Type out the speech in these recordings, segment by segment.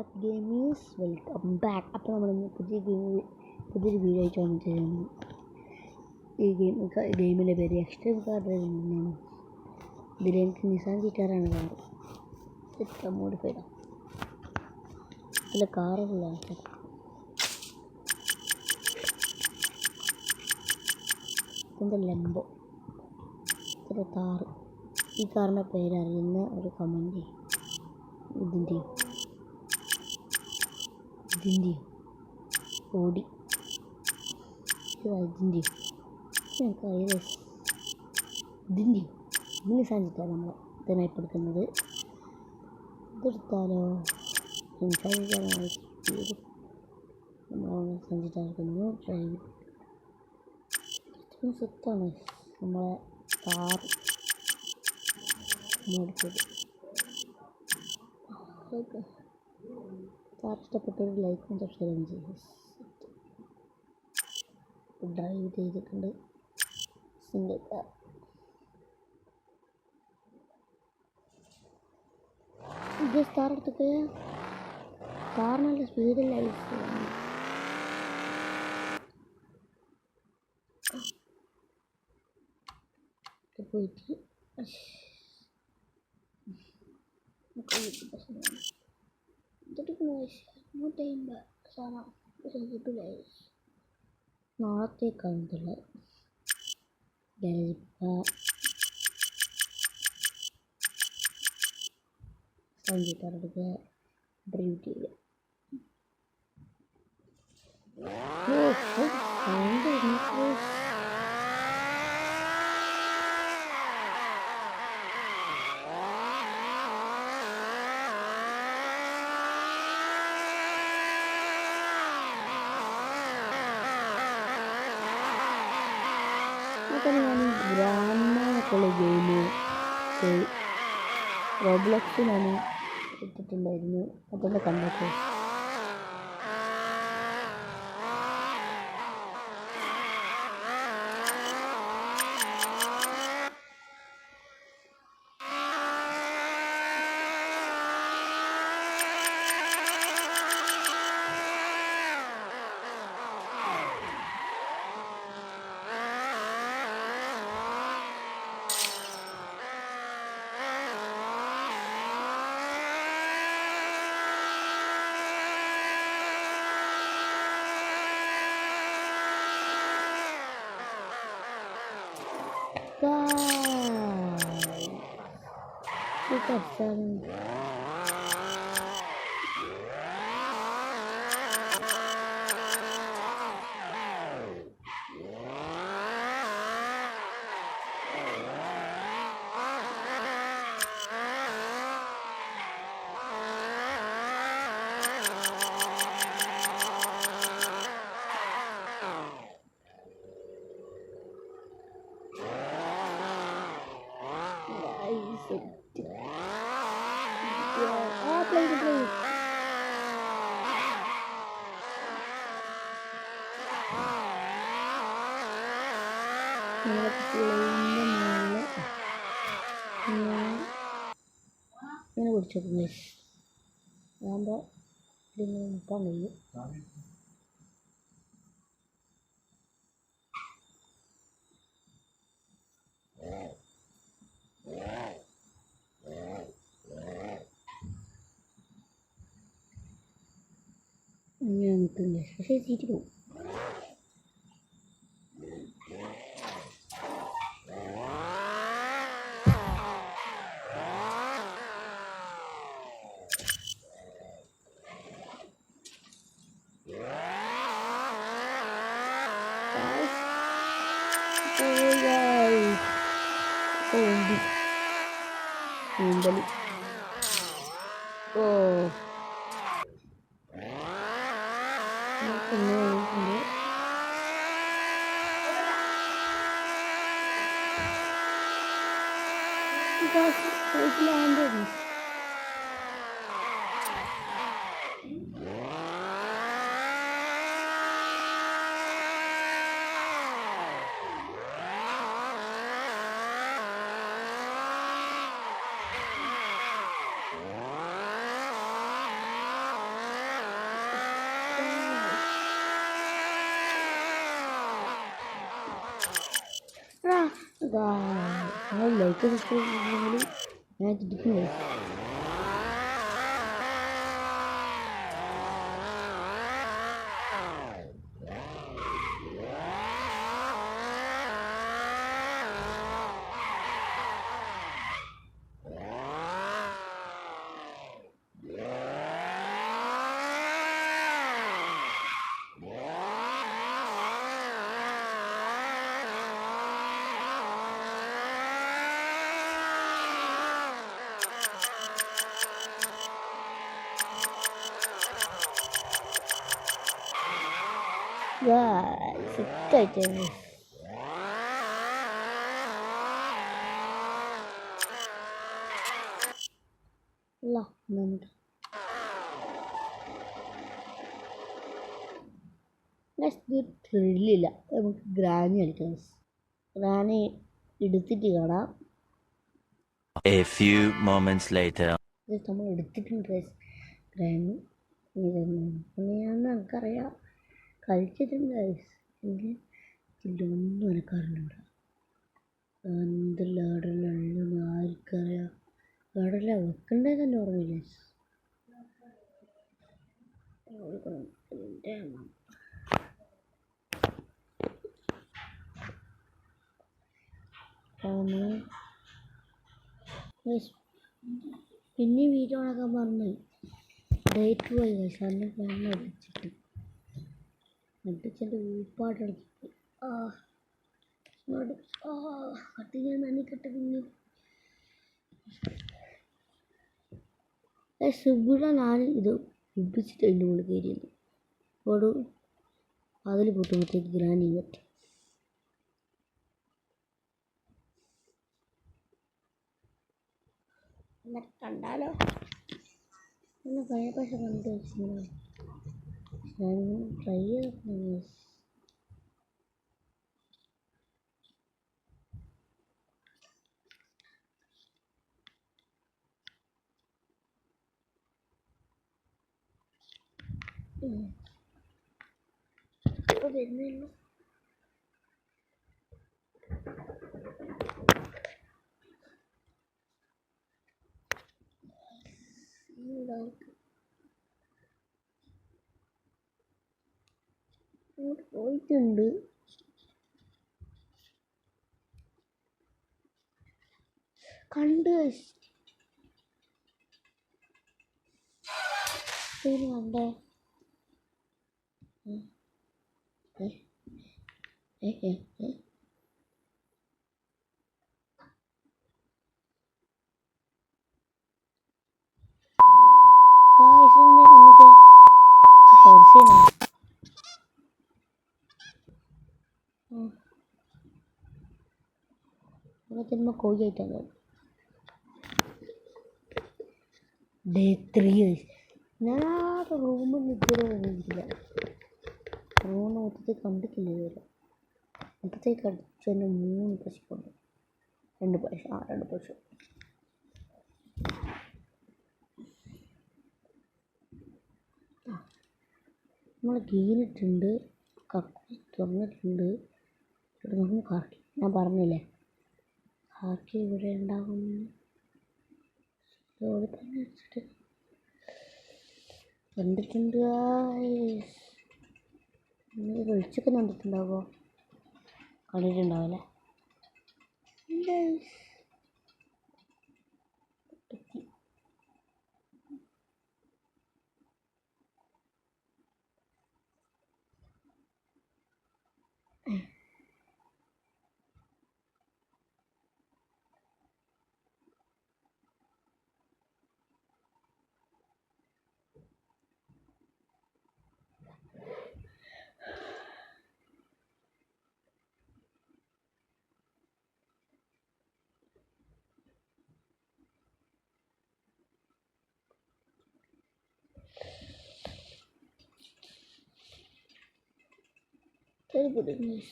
WhatsApp gamers welcome back. അപ്പോൾ നമ്മളിന്ന് പുതിയൊരു വീഡിയോ ആയിട്ട് വന്നിട്ടാണ്. ഈ ഗെയിമിൻ്റെ പേര് എക്സ്ട്രീം കാർ ഡ്രൈവിംഗ് എന്നാണ്. ഇതിലെനിക്ക് നിസാൻ ജിറ്റാറാണ് കാർ. ഇത്ര മോഡിഫൈഡാണ്. ഇതിൽ കാറുള്ള ഇതിൻ്റെ ലംബോ, ഇത്ര കാറ്. ഈ കാറിൻ്റെ പേരറിയുന്ന ഒരു കമൻറ്റ് ഇതിൻ്റെയോ ഓടി ഇതിൻ്റെയോ ഞങ്ങൾക്കറിയില്ല. ഇതിൻ്റെയോ ഇങ്ങനെ സഞ്ചിട്ടാണ് നമ്മൾ ഇതിനായി എടുക്കുന്നത്. ഇതെടുത്താലോ സഞ്ചിട്ടാണ് നമ്മൾ സഞ്ചിട്ടായിരിക്കുന്നു. ഡ്രൈവ് സെറ്റാണ് നമ്മളെ കാർ മോഡിഫൈഡ്. ഓക്കെ, കാർ ഇഷ്ടപ്പെട്ടൊരു ലൈക്കും സബ്സ്ക്രൈബും ചെയ്യും. ഡ്രൈവ് ചെയ്തിട്ടുണ്ട് സിംഗിൾ കാർ. ഇത് കാർ എടുത്തിട്ട് കാർ നല്ല സ്പീഡിൽ പോയിട്ട് നാളത്തേക്കാണ് സഞ്ചിട്ടാറെടുക്കുക, ഡ്രൈവ് ചെയ്യുക. ഞാൻ ഗ്രാമൊക്കെയുള്ള ഗെയിം റോബ്ലോക്സ് ഞാൻ ഇട്ടിട്ടുണ്ടായിരുന്നു. അതൊക്കെ കണ്ടപ്പോൾ ഇങ്ങനെ പിടിച്ചു അതാകുമ്പോൾ ഇതിങ്ങനെ നിൽക്കാൻ കഴിയും. ഇങ്ങനെ നിൽക്കില്ല, പക്ഷേ സീറ്റ് പോകും. നിങ്ങൾ ലൈക്ക് സബ്സ്ക്രൈബ് ചെയ്തിട്ടുണ്ടെങ്കിൽ ഞാൻ ചിന്തിക്കുന്നു. സെറ്റായിട്ട് അല്ല നമുക്ക് ത്രില്ലില്ല. നമുക്ക് ഗ്രാനി കളിക്കാം. ഗ്രാനി എടുത്തിട്ട് കാണാം. A few moments later. നമ്മൾ എടുത്തിട്ടുണ്ട് ഗ്രാനി. എനിക്കറിയാം, കളിച്ചിട്ടുണ്ട്. എങ്കിൽ ഇതിലൊന്നും എനക്കറിഞ്ഞൂട. എന്തെല്ലാം ആടലുള്ളതെന്ന് ആർക്കറിയാം. ആടല വെക്കണ്ടേ തന്നെ ഓർമ്മയില്ല. പിന്നെ വീഡിയോ ഉണക്കാൻ പറഞ്ഞു ഡേറ്റ് പോയി. അന്ന് ഞാൻ അടിച്ചിട്ട് ഊപ്പാട്ടടിച്ചിട്ട് കട്ടി ഞാൻ നന്നിക്കട്ടെ. പിന്നെ ഇവിടെ ഞാൻ ഇത് ഉപ്പിച്ചിട്ട് അതിൻ്റെ മുകളിൽ കയറിയത് ഒരു അതിൽ പൊട്ടുമ്പോഴത്തേക്ക് ഗ്രാനി പറ്റും. എന്നിട്ട് കണ്ടാലോ ഒന്ന് പഴയ പൈസ കണ്ടു വെച്ചിട്ടുണ്ടോ? ഞാൻ ട്രൈ ചെയ്തിട്ടുണ്ട്. വരുന്നില്ല. പോയിട്ടുണ്ട്. കണ്ട് കണ്ടേ നമുക്ക് പരിശീലനം ചിലപ്പോൾ കോഴിയായിട്ടാണ്. ഡേ 3 ഞാൻ ആ റൂമിൽ നിൽക്കില്ല. റൂം മൊത്തത്തിൽ കണ്ടിട്ടില്ല ഇതുവരെ. മൊത്തത്തേക്ക് അടിച്ച് തന്നെ 3 പശുണ്ട്. 2 പശു 2 പശു. നമ്മൾ ഗീനിട്ടുണ്ട്, കക്കി തുറന്നിട്ടുണ്ട്. ഇവിടെ നമ്മൾ കാക്കി ഞാൻ പറഞ്ഞില്ലേ കാക്കി ഇവിടെ ഉണ്ടാകും. തന്നെ വെച്ചിട്ട് കണ്ടിട്ടുണ്ട്. വെളിച്ചൊക്കെ കണ്ടിട്ടുണ്ടാവുമോ? കണ്ടിട്ടുണ്ടാവല്ലേ.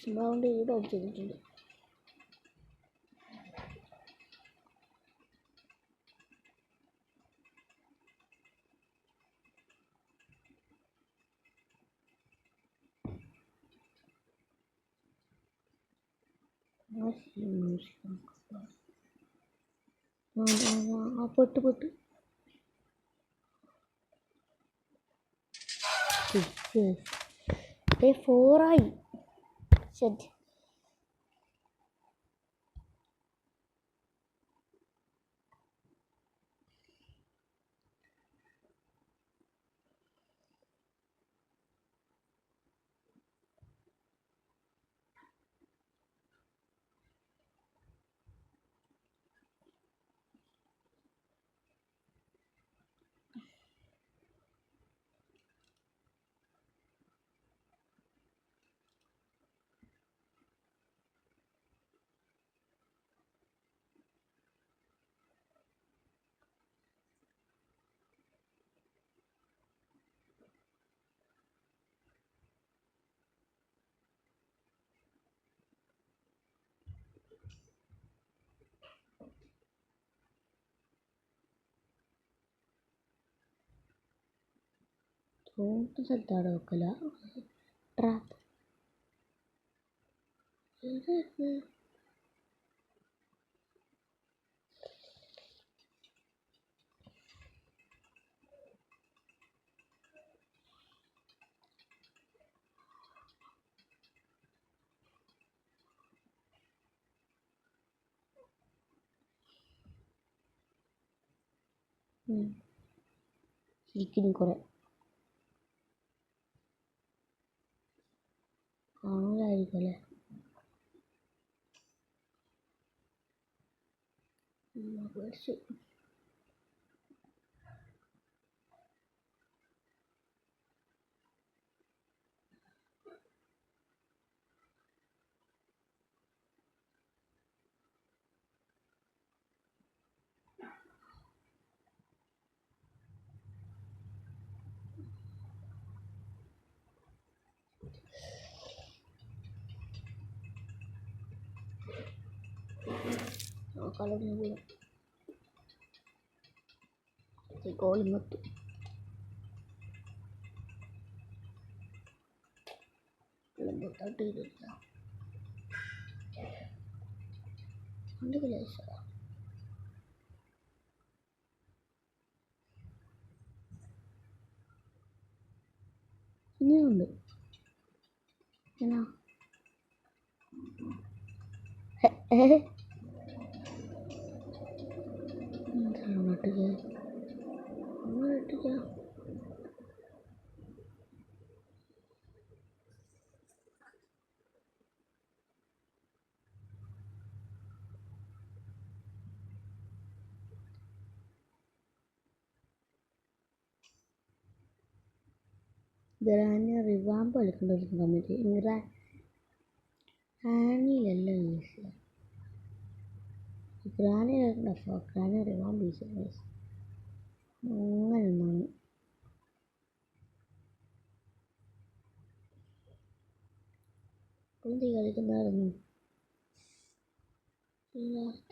സൗണ്ട് ഇവിടെ ഓഫ് ചെയ്തിട്ടുണ്ട്. പൊട്ട് പൊട്ട് ഫോറായി ശരി. തോട്ട് സ്ഥലത്താണ് വെക്കല ട്രാപ്പ്. ശരിക്കും കുറെ കാണൂലായിരിക്കും അല്ലേ. പേടിച്ചു. kalau nunggu si calling itu lembut tadi itu ada guys ini ഉണ്ട് എന്നാ Geranya revamp കളിക്കേണ്ട ഒരു കമ്മിറ്റി ഗ്രാനിലല്ല use granny granny revamp use അങ്ങനെ ഒന്നാണ്. എന്ത് കളിക്കുന്നായിരുന്നു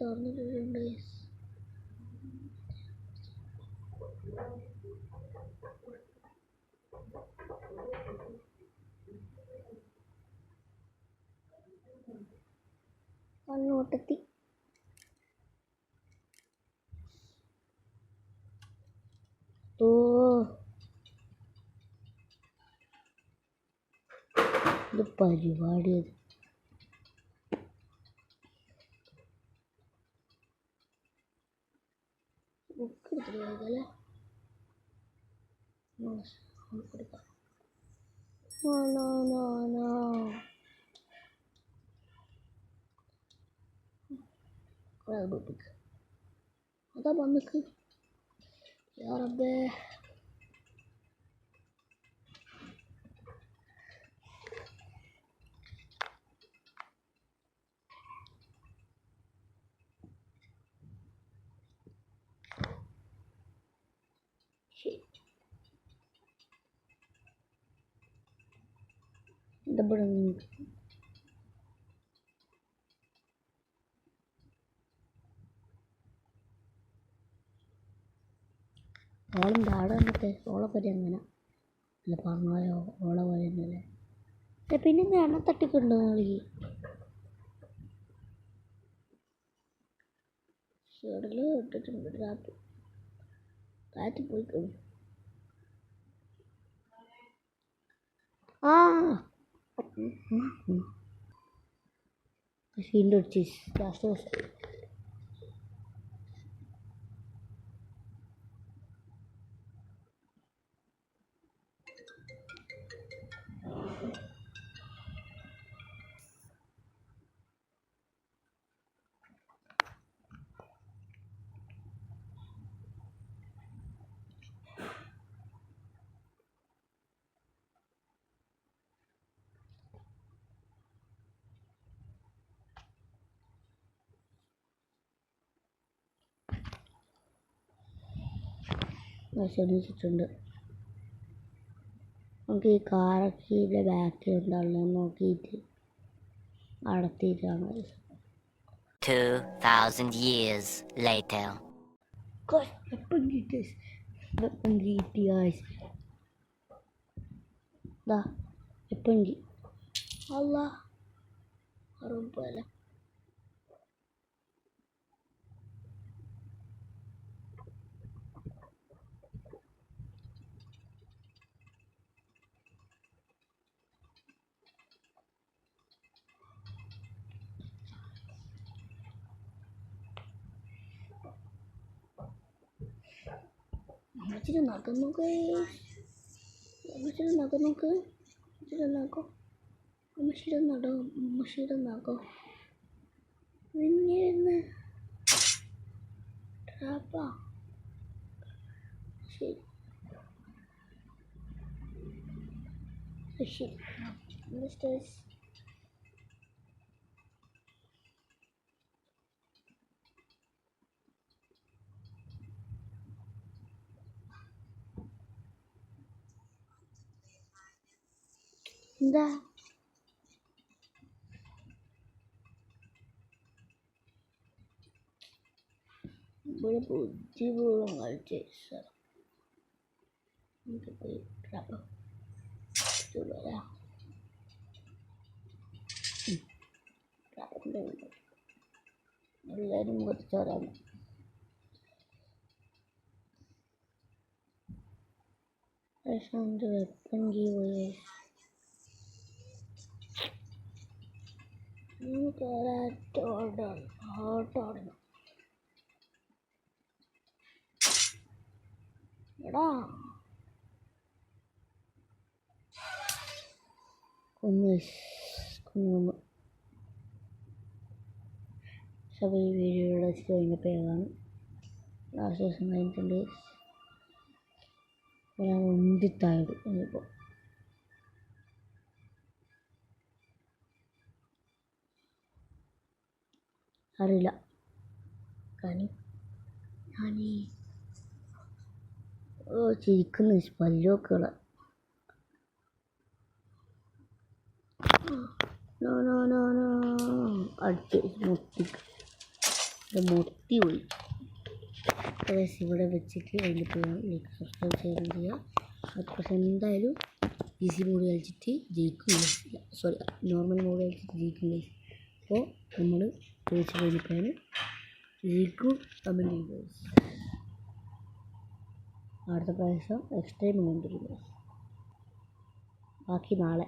തുറന്നിട്ടുണ്ട്. കണ്ണോട്ടത്തി ഓ ഇത് പരിപാടിയത് ബുക്ക് എടുത്തില്ലേ കൊടുക്കാം. അതാ വന്നിക്ക് യാറബേ double ഓളം താഴെ വന്നിട്ട് ഓളെപ്പറ്റി അങ്ങനെ അല്ല പറഞ്ഞാലോ ഓളെ പോലെ തന്നെയല്ലേ. പിന്നെ എണ്ണ തട്ടിക്കുണ്ടോ നാളെ എവിടെയെങ്കിലും ഇട്ടിട്ടുണ്ട് രാത്രി താഴത്ത് പോയിക്കോളൂ. ആ വീണ്ടും അടിച്ച് ലാസ്റ്റ് ബസ്. എണീച്ചിട്ടുണ്ട്. നമുക്ക് ഈ കാറൊക്കെ ബാക്കിൽ എന്താണെന്ന് നോക്കിയിട്ട് നടത്തിയിട്ടാണ്. 2,000 years later. Weapon കിട്ടി guys. ദാ വെപ്പൺ കിട്ടി. അല്ലാ അറുമ്പല. നടന്നോക്ക് നടോ പിന്നെ ട്രാപ്പാ. ശരി ശരി മിസ്റ്റേഴ്സ്. എന്താ ഇവിടെ ബുദ്ധിപൂർവ്വം കളിച്ച് നമുക്ക് പോയി ട്രാപ്പ് വരാം. ട്രാപ്പിൻ്റെ എല്ലാവരും കുറച്ചോരാണ്. വെപ്പൺ ഗീവ് നമുക്ക് ഓടണം. എടാ കൊന്നു. അപ്പോൾ ഈ വീഡിയോയുടെ കഴിഞ്ഞപ്പോൾ ഏതാണ് ലാസ്റ്റ് ദിവസം കഴിഞ്ഞിട്ടുണ്ട്. ഞാൻ ഒന്നിത്തായത് ഇനിയിപ്പോൾ അറിയില്ല. കാരണം ഞാനീ ചിരിക്കുന്ന പല്ലൊക്കെ അടിച്ച് മുട്ടി പോയി. ഇവിടെ വെച്ചിട്ട് അതിൽ പോയി സബ്സ്ക്രൈബ് ചെയ്യുക. അപ്പോൾ എന്തായാലും ഈസി മോഡ് കളിച്ചിട്ട് ജയിക്കില്ല. സോറി, നോർമൽ മോഡ് കളിച്ചിട്ട് ജയിക്കില്ല. അപ്പോൾ നമ്മൾ ചോദിച്ചു കഴിഞ്ഞപ്പോഴാണ് ജയിക്കും കമൻറ്റ് ചെയ്യുക. അടുത്ത പ്രാവശ്യം എക്സ്ട്രീം കൊണ്ടിരിക്കുക. ബാക്കി നാളെ.